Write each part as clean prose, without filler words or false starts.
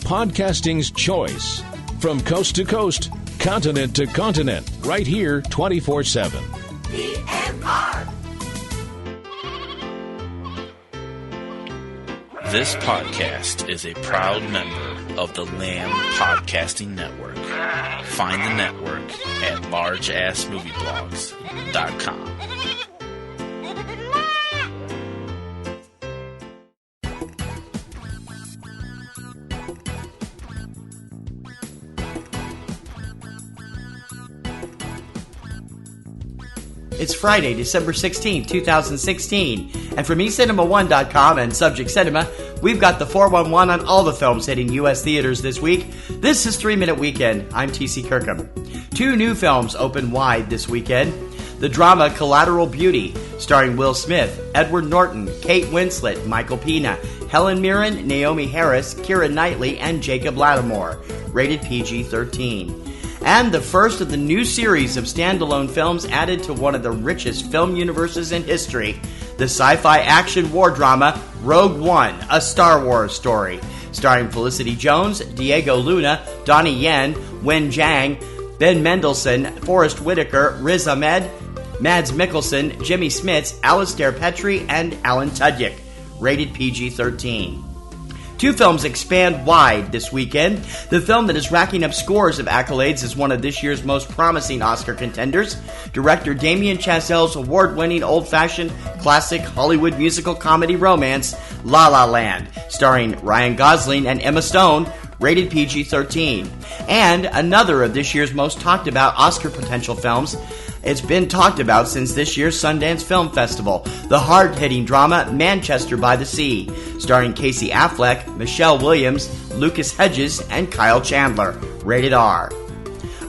podcasting's choice. From coast to coast, continent to continent, right here 24/7. PNR. This podcast is a proud member of the Lyon Podcasting Network. Find the network at largeassmovieblogs.com. It's Friday, December 16, 2016, and from eCinemaOne.com and Subject Cinema, we've got the 411 on all the films hitting U.S. theaters this week. This is 3 Minute Weekend. I'm T.C. Kirkham. 2 new films open wide this weekend. The drama Collateral Beauty, starring Will Smith, Edward Norton, Kate Winslet, Michael Pena, Helen Mirren, Naomi Harris, Keira Knightley, and Jacob Latimore, rated PG-13. And the first of the new series of standalone films added to one of the richest film universes in history, the sci-fi action war drama Rogue One, a Star Wars story, starring Felicity Jones, Diego Luna, Donnie Yen, Wen Zhang, Ben Mendelsohn, Forrest Whitaker, Riz Ahmed, Mads Mikkelsen, Jimmy Smits, Alistair Petrie, and Alan Tudyk, rated PG-13. 2 films expand wide this weekend. The film that is racking up scores of accolades is one of this year's most promising Oscar contenders. Director Damien Chazelle's award-winning old-fashioned classic Hollywood musical comedy romance, La La Land, starring Ryan Gosling and Emma Stone, rated PG-13. And another of this year's most talked about Oscar potential films. It's been talked about since this year's Sundance Film Festival, the hard-hitting drama Manchester by the Sea, starring Casey Affleck, Michelle Williams, Lucas Hedges, and Kyle Chandler, rated R.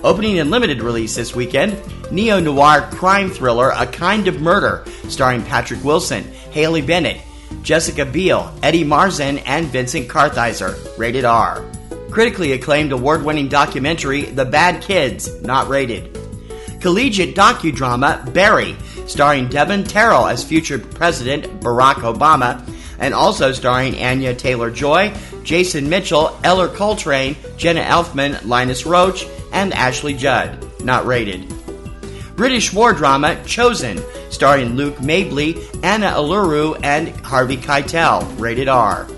Opening in limited release this weekend, neo-noir crime thriller A Kind of Murder, starring Patrick Wilson, Haley Bennett, Jessica Biel, Eddie Marsan, and Vincent Kartheiser, rated R. Critically acclaimed award-winning documentary The Bad Kids, not rated. Collegiate docudrama Barry, starring Devin Terrell as future President Barack Obama, and also starring Anya Taylor-Joy, Jason Mitchell, Eller Coltrane, Jenna Elfman, Linus Roach, and Ashley Judd, not rated. British war drama Chosen, starring Luke Mabley, Anna Aluru, and Harvey Keitel, rated R.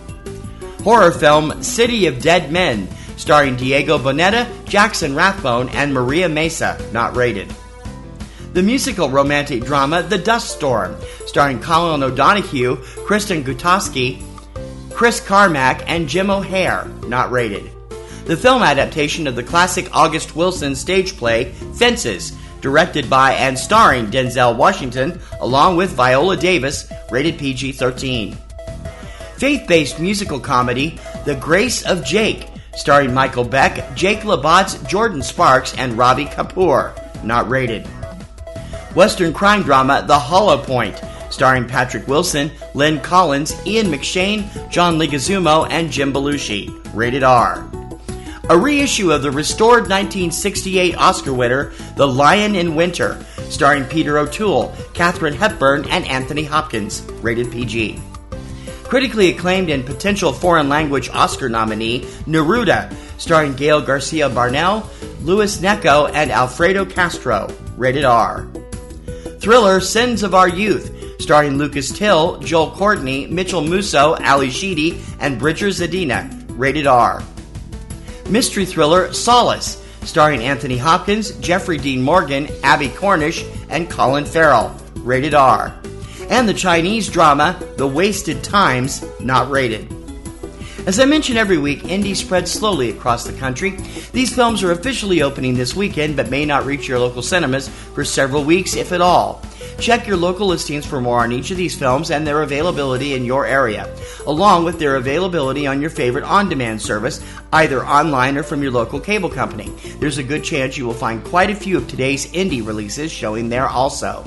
Horror film City of Dead Men, starring Diego Boneta, Jackson Rathbone, and Maria Mesa, not rated. The musical romantic drama The Dust Storm, starring Colin O'Donoghue, Kristen Gutowski, Chris Carmack, and Jim O'Hare, not rated. The film adaptation of the classic August Wilson stage play Fences, directed by and starring Denzel Washington, along with Viola Davis, rated PG-13. Faith-based musical comedy The Grace of Jake, starring Michael Beck, Jake LaBatz, Jordan Sparks, and Ravi Kapoor, not rated. Western crime drama The Hollow Point, starring Patrick Wilson, Lynn Collins, Ian McShane, John Leguizamo, and Jim Belushi, rated R. A reissue of the restored 1968 Oscar winner The Lion in Winter, starring Peter O'Toole, Katharine Hepburn, and Anthony Hopkins, rated PG. Critically acclaimed and potential foreign language Oscar nominee, Neruda, starring Gael Garcia Bernal, Luis Gnecco, and Alfredo Castro, rated R. Thriller Sins of Our Youth, starring Lucas Till, Joel Courtney, Mitchell Musso, Ali Sheedy, and Bridger Zadina, rated R. Mystery thriller Solace, starring Anthony Hopkins, Jeffrey Dean Morgan, Abby Cornish, and Colin Farrell, rated R. And the Chinese drama The Wasted Times, not rated. As I mention every week, indie spreads slowly across the country. These films are officially opening this weekend, but may not reach your local cinemas for several weeks, if at all. Check your local listings for more on each of these films and their availability in your area, along with their availability on your favorite on-demand service, either online or from your local cable company. There's a good chance you will find quite a few of today's indie releases showing there also.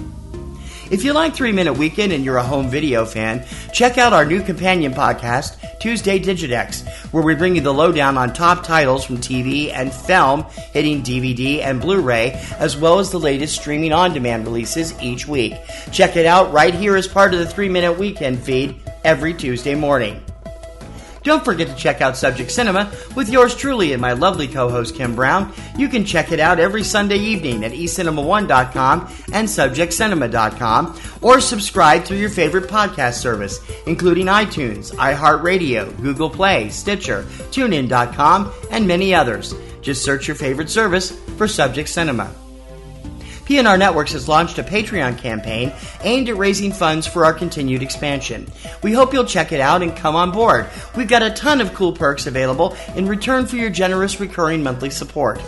If you like 3 Minute Weekend and you're a home video fan, check out our new companion podcast, Tuesday Digidex, where we bring you the lowdown on top titles from TV and film hitting DVD and Blu-ray, as well as the latest streaming on-demand releases each week. Check it out right here as part of the 3 Minute Weekend feed every Tuesday morning. Don't forget to check out Subject Cinema with yours truly and my lovely co-host Kim Brown. You can check it out every Sunday evening at eCinemaOne.com and SubjectCinema.com, or subscribe through your favorite podcast service, including iTunes, iHeartRadio, Google Play, Stitcher, TuneIn.com, and many others. Just search your favorite service for Subject Cinema. PNR Networks has launched a Patreon campaign aimed at raising funds for our continued expansion. We hope you'll check it out and come on board. We've got a ton of cool perks available in return for your generous recurring monthly support.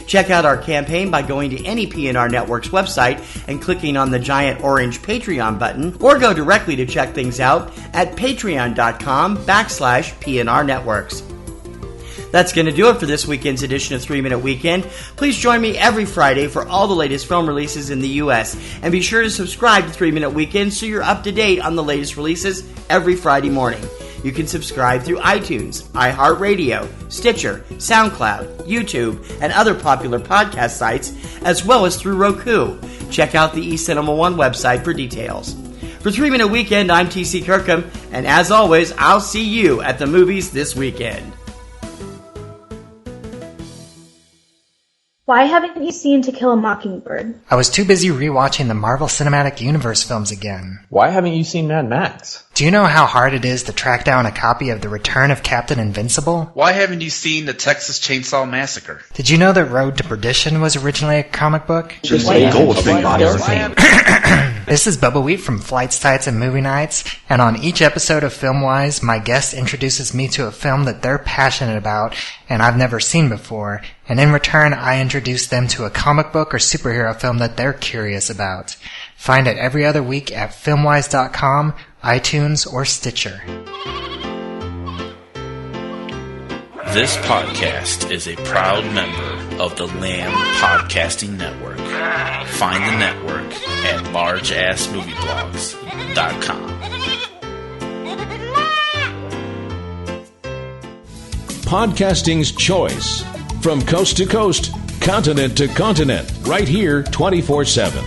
Check out our campaign by going to any PNR Networks website and clicking on the giant orange Patreon button, or go directly to check things out at patreon.com/PNR Networks. That's going to do it for this weekend's edition of 3 Minute Weekend. Please join me every Friday for all the latest film releases in the U.S. And be sure to subscribe to 3 Minute Weekend so you're up to date on the latest releases every Friday morning. You can subscribe through iTunes, iHeartRadio, Stitcher, SoundCloud, YouTube, and other popular podcast sites, as well as through Roku. Check out the eCinemaOne website for details. For 3 Minute Weekend, I'm T.C. Kirkham, and as always, I'll see you at the movies this weekend. Why haven't you seen To Kill a Mockingbird? I was too busy rewatching the Marvel Cinematic Universe films again. Why haven't you seen Mad Max? Do you know how hard it is to track down a copy of The Return of Captain Invincible? Why haven't you seen the Texas Chainsaw Massacre? Did you know that Road to Perdition was originally a comic book? Just say go with big bodies of fame. This is Bubba Wheat from Flights, Tights, and Movie Nights, and on each episode of Filmwise, my guest introduces me to a film that they're passionate about and I've never seen before, and in return, I introduce them to a comic book or superhero film that they're curious about. Find it every other week at filmwise.com, iTunes, or Stitcher. This podcast is a proud member of the Lamb Podcasting Network. Find the network at largeassmovieblogs.com. Podcasting's choice. From coast to coast, continent to continent, right here 24/7.